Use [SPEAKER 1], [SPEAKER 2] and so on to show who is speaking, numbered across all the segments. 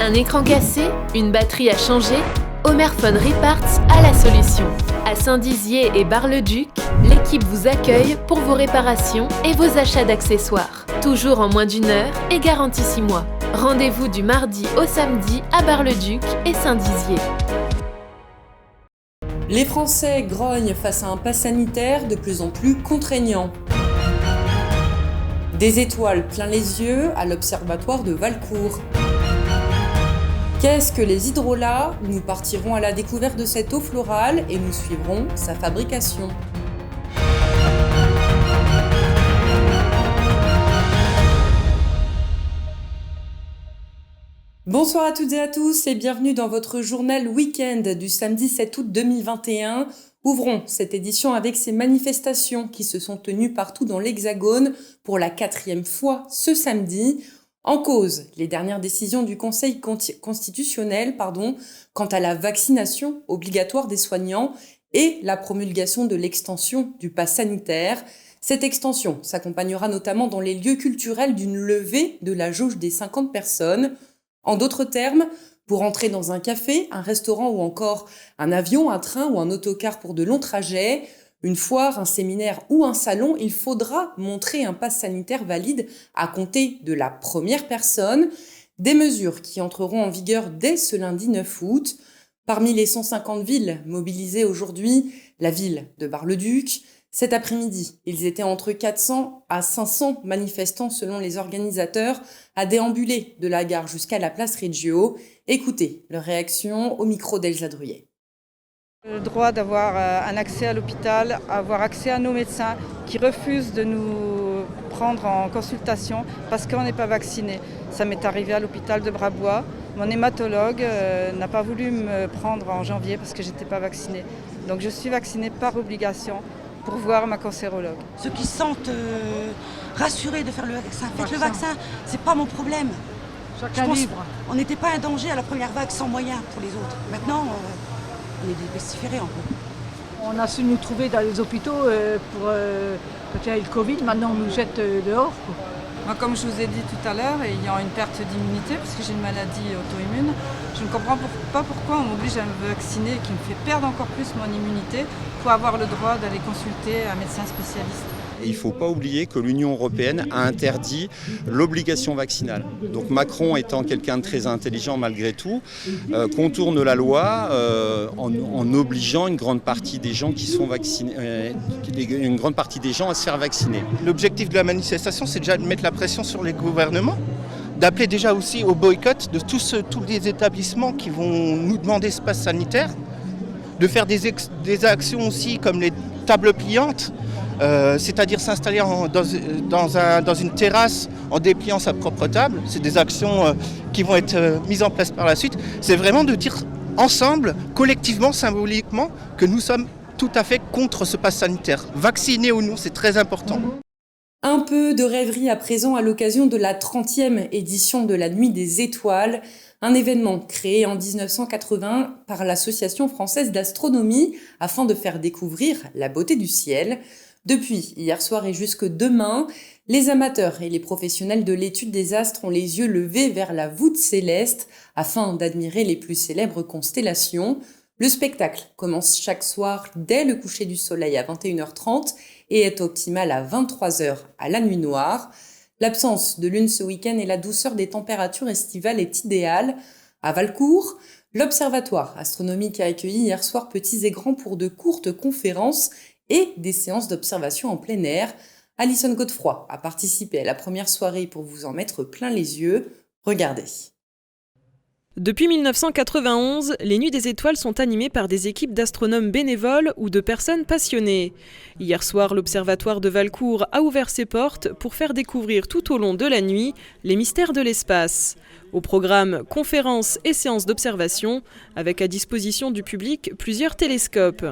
[SPEAKER 1] Un écran cassé? Une batterie à changer? Omerphone Reparts a la solution. À Saint-Dizier et Bar-le-Duc, l'équipe vous accueille pour vos réparations et vos achats d'accessoires. Toujours en moins d'1 heure et garantie 6 mois. Rendez-vous du mardi au samedi à Bar-le-Duc et Saint-Dizier.
[SPEAKER 2] Les Français grognent face à un pass sanitaire de plus en plus contraignant. Des étoiles plein les yeux à l'Observatoire de Valcourt. Qu'est-ce que les hydrolats? Nous partirons à la découverte de cette eau florale et nous suivrons sa fabrication. Bonsoir à toutes et à tous et bienvenue dans votre journal week-end du samedi 7 août 2021. Ouvrons cette édition avec ces manifestations qui se sont tenues partout dans l'Hexagone pour la 4e fois ce samedi. En cause, les dernières décisions du Conseil constitutionnel quant à la vaccination obligatoire des soignants et la promulgation de l'extension du pass sanitaire. Cette extension s'accompagnera notamment dans les lieux culturels d'une levée de la jauge des 50 personnes. En d'autres termes, pour entrer dans un café, un restaurant ou encore un avion, un train ou un autocar pour de longs trajets, une foire, un séminaire ou un salon, il faudra montrer un pass sanitaire valide à compter de la première personne. Des mesures qui entreront en vigueur dès ce lundi 9 août. Parmi les 150 villes mobilisées aujourd'hui, la ville de Bar-le-Duc. Cet après-midi, ils étaient entre 400 à 500 manifestants selon les organisateurs à déambuler de la gare jusqu'à la place Reggio. Écoutez leur réaction au micro d'Elsa Druyet.
[SPEAKER 3] Le droit d'avoir un accès à l'hôpital, avoir accès à nos médecins qui refusent de nous prendre en consultation parce qu'on n'est pas vacciné. Ça m'est arrivé à l'hôpital de Brabois. Mon hématologue n'a pas voulu me prendre en janvier parce que je n'étais pas vaccinée. Donc je suis vaccinée par obligation pour voir ma cancérologue.
[SPEAKER 4] Ceux qui se sentent rassurés de faire le vaccin, faites le vaccin, c'est pas mon problème.
[SPEAKER 3] Chacun libre.
[SPEAKER 4] On n'était pas un danger à la première vague sans moyens pour les autres. Maintenant, on est dépestiférés un peu.
[SPEAKER 5] On a su nous trouver dans les hôpitaux quand il y a eu le Covid, maintenant on nous jette dehors.
[SPEAKER 3] Moi, comme je vous ai dit tout à l'heure, ayant une perte d'immunité, parce que j'ai une maladie auto-immune, je ne comprends pas pourquoi on m'oblige à me vacciner, qui me fait perdre encore plus mon immunité, pour avoir le droit d'aller consulter un médecin spécialiste.
[SPEAKER 6] Il ne faut pas oublier que l'Union européenne a interdit l'obligation vaccinale. Donc Macron, étant quelqu'un de très intelligent malgré tout, contourne la loi en obligeant une grande partie des gens qui sont vaccinés, une grande partie des gens à se faire vacciner.
[SPEAKER 7] L'objectif de la manifestation, c'est déjà de mettre la pression sur les gouvernements, d'appeler déjà aussi au boycott de tous les établissements qui vont nous demander ce pass sanitaire, de faire des actions aussi comme les tables pliantes, c'est-à-dire s'installer dans une terrasse en dépliant sa propre table. C'est des actions qui vont être mises en place par la suite. C'est vraiment de dire ensemble, collectivement, symboliquement, que nous sommes tout à fait contre ce pass sanitaire. Vaccinés ou non, c'est très important.
[SPEAKER 2] Un peu de rêverie à présent à l'occasion de la 30e édition de la Nuit des Étoiles, un événement créé en 1980 par l'Association française d'astronomie afin de faire découvrir la beauté du ciel. Depuis hier soir et jusque demain, les amateurs et les professionnels de l'étude des astres ont les yeux levés vers la voûte céleste afin d'admirer les plus célèbres constellations. Le spectacle commence chaque soir dès le coucher du soleil à 21h30 et est optimal à 23h à la nuit noire. L'absence de lune ce week-end et la douceur des températures estivales est idéale. À Valcourt, l'Observatoire astronomique a accueilli hier soir petits et grands pour de courtes conférences et des séances d'observation en plein air. Alison Godefroy a participé à la première soirée pour vous en mettre plein les yeux. Regardez.
[SPEAKER 8] Depuis 1991, les Nuits des Étoiles sont animées par des équipes d'astronomes bénévoles ou de personnes passionnées. Hier soir, l'Observatoire de Valcourt a ouvert ses portes pour faire découvrir tout au long de la nuit les mystères de l'espace. Au programme, conférences et séances d'observation, avec à disposition du public plusieurs télescopes.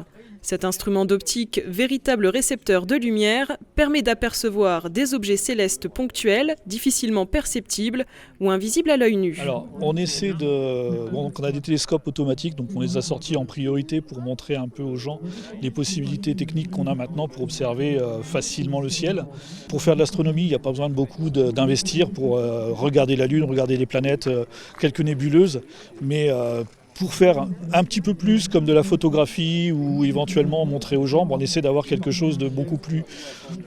[SPEAKER 8] Cet instrument d'optique, véritable récepteur de lumière, permet d'apercevoir des objets célestes ponctuels, difficilement perceptibles ou invisibles à l'œil nu.
[SPEAKER 9] Alors, on essaie de... Bon, donc on a des télescopes automatiques, donc on les a sortis en priorité pour montrer un peu aux gens les possibilités techniques qu'on a maintenant pour observer facilement le ciel. Pour faire de l'astronomie, il n'y a pas besoin de beaucoup d'investir pour regarder la Lune, regarder les planètes, quelques nébuleuses, mais pour faire un petit peu plus comme de la photographie ou éventuellement montrer aux gens, on essaie d'avoir quelque chose de beaucoup plus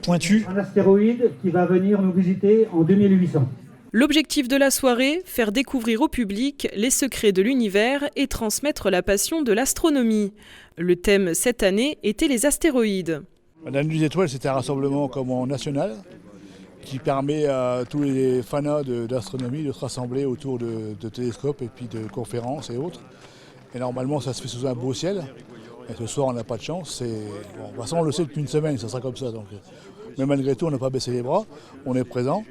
[SPEAKER 9] pointu.
[SPEAKER 10] Un astéroïde qui va venir nous visiter en 2800.
[SPEAKER 8] L'objectif de la soirée, faire découvrir au public les secrets de l'univers et transmettre la passion de l'astronomie. Le thème cette année était les astéroïdes.
[SPEAKER 11] La Nuit des étoiles, c'est un rassemblement national qui permet à tous les fanats d'astronomie de se rassembler autour de télescopes et puis de conférences et autres. Et normalement, ça se fait sous un beau ciel. Et ce soir, on n'a pas de chance. Bon, de toute façon, on le sait depuis une semaine, ça sera comme ça. Donc. Mais malgré tout, on n'a pas baissé les bras, on est présent.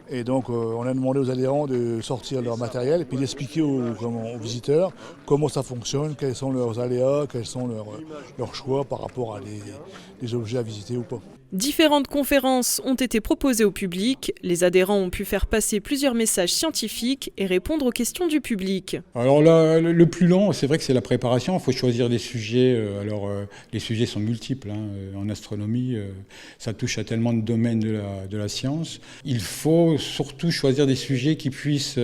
[SPEAKER 11] Et donc, on a demandé aux adhérents de sortir leur matériel et puis d'expliquer aux visiteurs comment ça fonctionne, quels sont leurs aléas, quels sont leurs choix par rapport à des objets à visiter ou pas.
[SPEAKER 8] Différentes conférences ont été proposées au public. Les adhérents ont pu faire passer plusieurs messages scientifiques et répondre aux questions du public.
[SPEAKER 12] Alors là, le plus long, c'est vrai que c'est la préparation. Il faut choisir des sujets. Les sujets sont multiples. En astronomie, ça touche à tellement de domaines de la science. Il faut surtout choisir des sujets qui puissent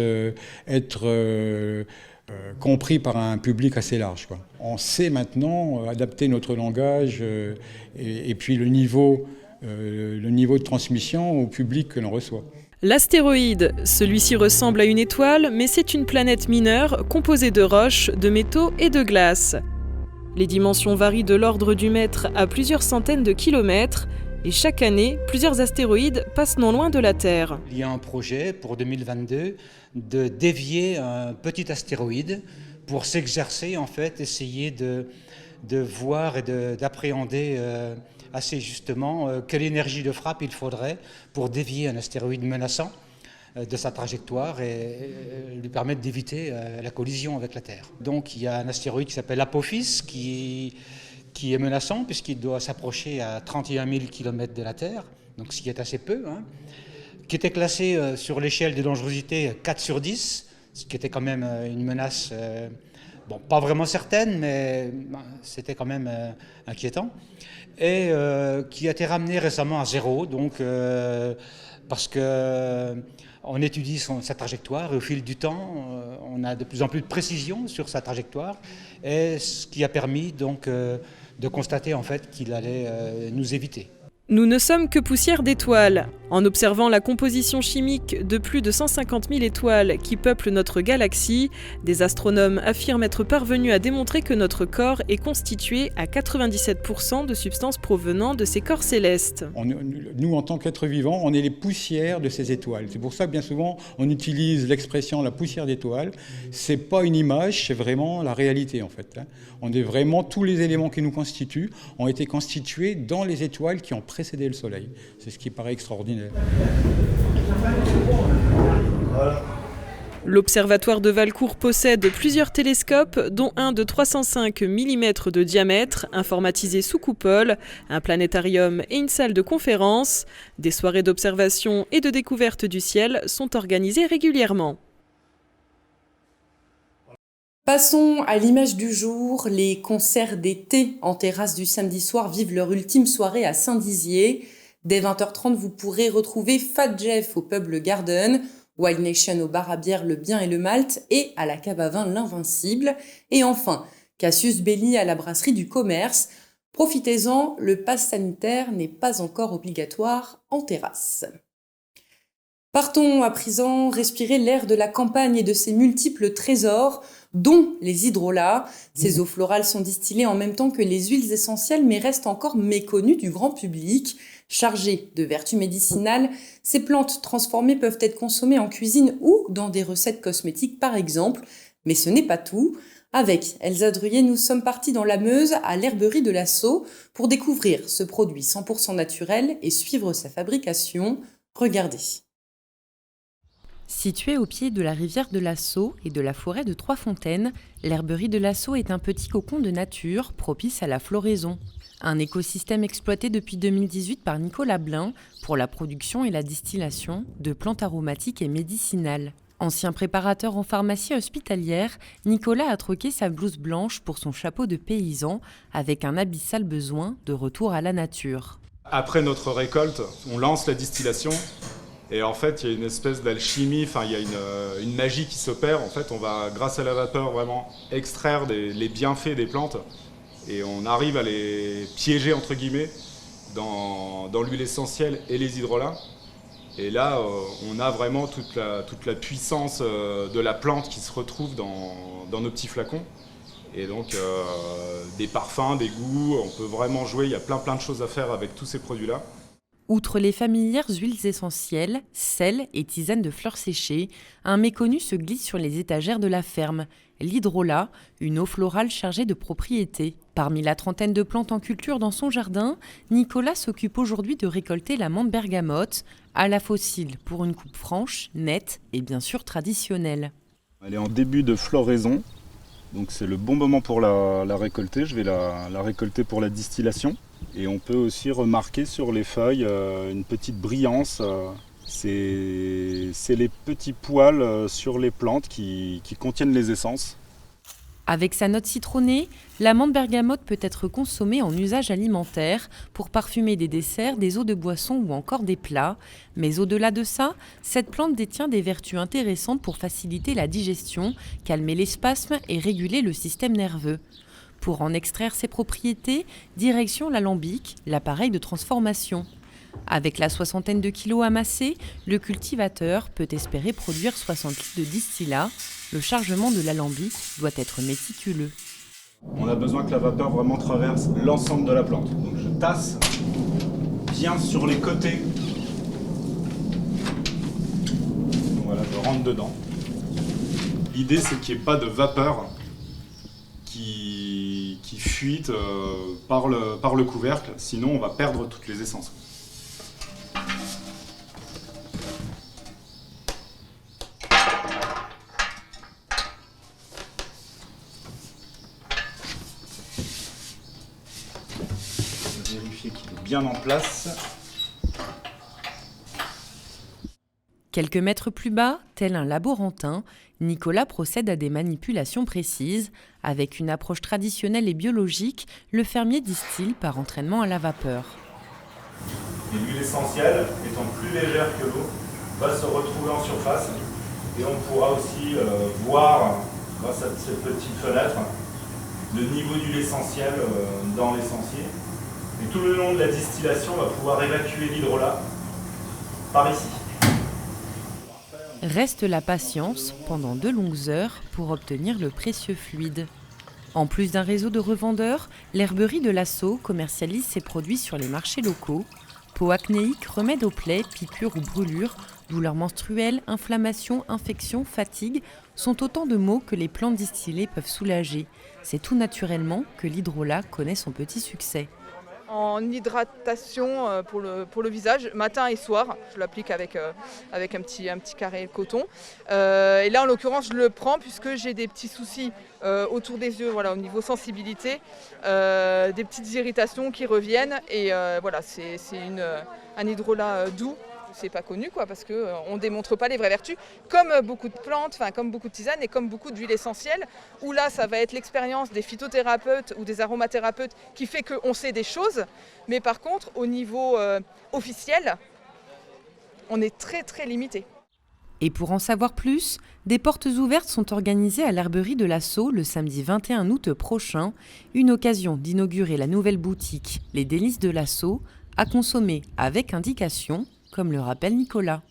[SPEAKER 12] être compris par un public assez large, quoi. On sait maintenant adapter notre langage et puis le niveau de transmission au public que l'on reçoit.
[SPEAKER 8] L'astéroïde, celui-ci ressemble à une étoile, mais c'est une planète mineure composée de roches, de métaux et de glace. Les dimensions varient de l'ordre du mètre à plusieurs centaines de kilomètres. Et chaque année, plusieurs astéroïdes passent non loin de la Terre.
[SPEAKER 13] Il y a un projet pour 2022 de dévier un petit astéroïde pour s'exercer, en fait, essayer de voir et d'appréhender assez justement quelle énergie de frappe il faudrait pour dévier un astéroïde menaçant de sa trajectoire et lui permettre d'éviter la collision avec la Terre. Donc il y a un astéroïde qui s'appelle Apophis qui est menaçant puisqu'il doit s'approcher à 31 000 km de la Terre, donc ce qui est assez peu, qui était classé sur l'échelle de dangerosité 4 sur 10, ce qui était quand même une menace, pas vraiment certaine, mais c'était quand même inquiétant, et qui a été ramené récemment à 0, donc parce qu'on étudie sa trajectoire et au fil du temps, on a de plus en plus de précision sur sa trajectoire, et ce qui a permis donc de constater en fait qu'il allait nous éviter.
[SPEAKER 8] Nous ne sommes que poussière d'étoiles. En observant la composition chimique de plus de 150 000 étoiles qui peuplent notre galaxie, des astronomes affirment être parvenus à démontrer que notre corps est constitué à 97% de substances provenant de ces corps célestes.
[SPEAKER 12] Nous, en tant qu'êtres vivants, on est les poussières de ces étoiles. C'est pour ça que bien souvent, on utilise l'expression la poussière d'étoiles. C'est pas une image, c'est vraiment la réalité en fait. On est vraiment, tous les éléments qui nous constituent ont été constitués dans les étoiles qui ont précédé le Soleil. C'est ce qui paraît extraordinaire.
[SPEAKER 8] L'Observatoire de Valcourt possède plusieurs télescopes, dont un de 305 mm de diamètre, informatisé sous coupole, un planétarium et une salle de conférence. Des soirées d'observation et de découverte du ciel sont organisées régulièrement.
[SPEAKER 2] Passons à l'image du jour. Les concerts d'été en terrasse du samedi soir vivent leur ultime soirée à Saint-Dizier. Dès 20h30, vous pourrez retrouver Fat Jeff au pub Le Garden, Wild Nation au bar à bière Le Bien et le Malte et à la cave à vin L'Invincible. Et enfin, Cassius Belli à la brasserie du Commerce. Profitez-en, le pass sanitaire n'est pas encore obligatoire en terrasse. Partons à présent respirer l'air de la campagne et de ses multiples trésors, dont les hydrolats. Ces eaux florales sont distillées en même temps que les huiles essentielles, mais restent encore méconnues du grand public. Chargées de vertus médicinales, ces plantes transformées peuvent être consommées en cuisine ou dans des recettes cosmétiques par exemple. Mais ce n'est pas tout. Avec Elsa Druyer, nous sommes partis dans la Meuse, à l'herberie de la Sceau, pour découvrir ce produit 100% naturel et suivre sa fabrication. Regardez.
[SPEAKER 14] Située au pied de la rivière de la Sceau et de la forêt de Trois-Fontaines, l'herberie de la Sceau est un petit cocon de nature propice à la floraison. Un écosystème exploité depuis 2018 par Nicolas Blin pour la production et la distillation de plantes aromatiques et médicinales. Ancien préparateur en pharmacie hospitalière, Nicolas a troqué sa blouse blanche pour son chapeau de paysan avec un abyssal besoin de retour à la nature.
[SPEAKER 15] Après notre récolte, on lance la distillation et en fait il y a une espèce d'alchimie, il y a une magie qui s'opère. En fait on va, grâce à la vapeur, vraiment extraire les bienfaits des plantes et on arrive à les piéger entre guillemets dans l'huile essentielle et les hydrolats. Et là, on a vraiment toute la puissance de la plante qui se retrouve dans nos petits flacons. Et donc, des parfums, des goûts, on peut vraiment jouer. Il y a plein de choses à faire avec tous ces produits-là.
[SPEAKER 14] Outre les familières huiles essentielles, sel et tisanes de fleurs séchées, un méconnu se glisse sur les étagères de la ferme. L'hydrolat, une eau florale chargée de propriétés. Parmi la trentaine de plantes en culture dans son jardin, Nicolas s'occupe aujourd'hui de récolter la menthe bergamote, à la fossile pour une coupe franche, nette et bien sûr traditionnelle.
[SPEAKER 16] Elle est en début de floraison, donc c'est le bon moment pour la récolter. Je vais la récolter pour la distillation. Et on peut aussi remarquer sur les feuilles une petite brillance. C'est les petits poils sur les plantes qui contiennent les essences.
[SPEAKER 14] Avec sa note citronnée, la menthe bergamote peut être consommée en usage alimentaire pour parfumer des desserts, des eaux de boisson ou encore des plats. Mais au-delà de ça, cette plante détient des vertus intéressantes pour faciliter la digestion, calmer les spasmes et réguler le système nerveux. Pour en extraire ses propriétés, direction l'alambic, l'appareil de transformation. Avec la soixantaine de kilos amassés, le cultivateur peut espérer produire 60 litres de distillat. Le chargement de l'alambic doit être méticuleux.
[SPEAKER 16] On a besoin que la vapeur vraiment traverse l'ensemble de la plante. Donc je tasse bien sur les côtés. Voilà, je rentre dedans.
[SPEAKER 15] L'idée, c'est qu'il n'y ait pas de vapeur qui fuite par le couvercle, sinon on va perdre toutes les essences.
[SPEAKER 16] Vérifier qu'il est bien en place.
[SPEAKER 14] Quelques mètres plus bas, tel un laborantin, Nicolas procède à des manipulations précises. Avec une approche traditionnelle et biologique, le fermier distille par entraînement à la vapeur.
[SPEAKER 15] Et l'huile essentielle, étant plus légère que l'eau, va se retrouver en surface et on pourra aussi voir, grâce à cette petite fenêtre, le niveau d'huile essentielle dans l'essentiel. Et tout le long de la distillation, on va pouvoir évacuer l'hydrolat par ici.
[SPEAKER 14] Reste la patience pendant de longues heures pour obtenir le précieux fluide. En plus d'un réseau de revendeurs, l'herberie de l'Assaut commercialise ses produits sur les marchés locaux. Peau acnéique, remède aux plaies, piqûres ou brûlures, douleurs menstruelles, inflammation, infection, fatigue sont autant de maux que les plantes distillées peuvent soulager. C'est tout naturellement que l'hydrolat connaît son petit succès.
[SPEAKER 17] En hydratation pour le visage, matin et soir. Je l'applique avec un petit carré de coton. Et là, en l'occurrence, je le prends puisque j'ai des petits soucis autour des yeux, voilà, au niveau sensibilité, des petites irritations qui reviennent. Et voilà, c'est un hydrolat doux. C'est pas connu parce qu'on ne démontre pas les vraies vertus, comme beaucoup de plantes, comme beaucoup de tisanes et comme beaucoup d'huiles essentielles, où là ça va être l'expérience des phytothérapeutes ou des aromathérapeutes qui fait qu'on sait des choses, mais par contre au niveau officiel, on est très très limité.
[SPEAKER 14] Et pour en savoir plus, des portes ouvertes sont organisées à l'herberie de l'Assaut le samedi 21 août prochain, une occasion d'inaugurer la nouvelle boutique Les Délices de l'Assaut, à consommer avec indication, comme le rappelle Nicolas.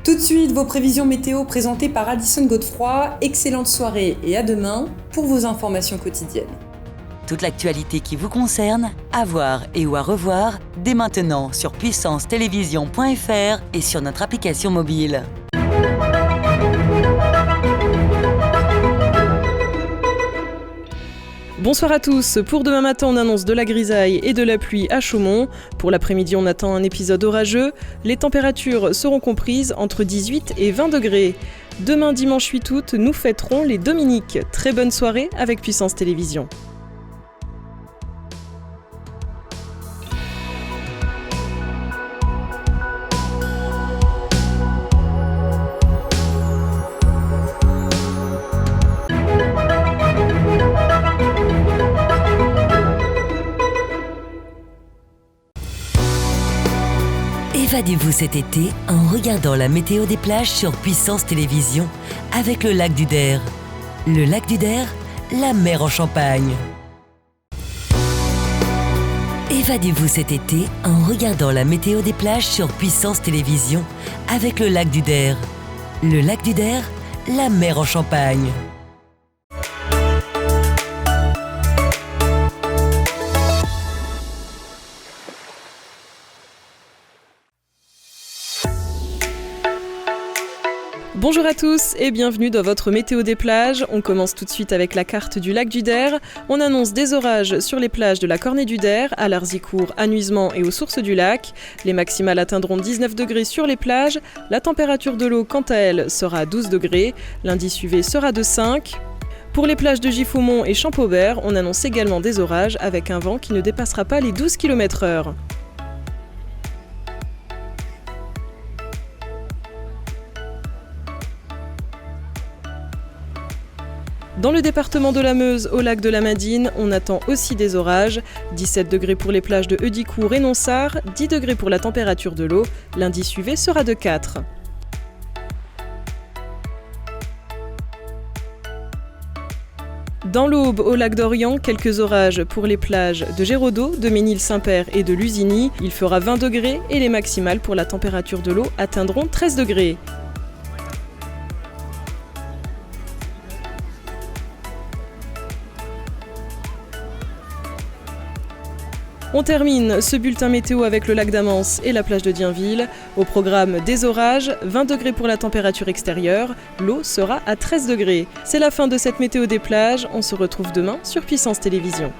[SPEAKER 2] Tout de suite, vos prévisions météo présentées par Alison Godefroy. Excellente soirée et à demain pour vos informations quotidiennes.
[SPEAKER 18] Toute l'actualité qui vous concerne, à voir et ou à revoir, dès maintenant sur puissancetélévision.fr et sur notre application mobile.
[SPEAKER 8] Bonsoir à tous. Pour demain matin, on annonce de la grisaille et de la pluie à Chaumont. Pour l'après-midi, on attend un épisode orageux. Les températures seront comprises entre 18 et 20 degrés. Demain, dimanche 8 août, nous fêterons les Dominiques. Très bonne soirée avec Puissance Télévision.
[SPEAKER 18] Évadez-vous cet été en regardant la météo des plages sur Puissance Télévisions avec le lac du Der. Le lac du Der, la mer en Champagne. Évadez-vous cet été en regardant la météo des plages sur Puissance Télévisions avec le lac du Der. Le lac du Der, la mer en Champagne.
[SPEAKER 8] Bonjour à tous et bienvenue dans votre météo des plages. On commence tout de suite avec la carte du lac du Der. On annonce des orages sur les plages de la Cornée du Der, à Larzicourt, à Nuisement et aux sources du lac. Les maximales atteindront 19 degrés sur les plages. La température de l'eau, quant à elle, sera à 12 degrés. L'indice UV sera de 5. Pour les plages de Giffaumont et Champaubert, on annonce également des orages avec un vent qui ne dépassera pas les 12 km/h. Dans le département de la Meuse, au lac de la Madine, on attend aussi des orages. 17 degrés pour les plages de Heudicourt et Nonsard, 10 degrés pour la température de l'eau. L'indice UV sera de 4. Dans l'Aube, au lac d'Orient, quelques orages pour les plages de Géraudot, de Ménil-Saint-Père et de Lusigny. Il fera 20 degrés et les maximales pour la température de l'eau atteindront 13 degrés. On termine ce bulletin météo avec le lac d'Amance et la plage de Dienville. Au programme des orages, 20 degrés pour la température extérieure, l'eau sera à 13 degrés. C'est la fin de cette météo des plages, on se retrouve demain sur Puissance Télévisions.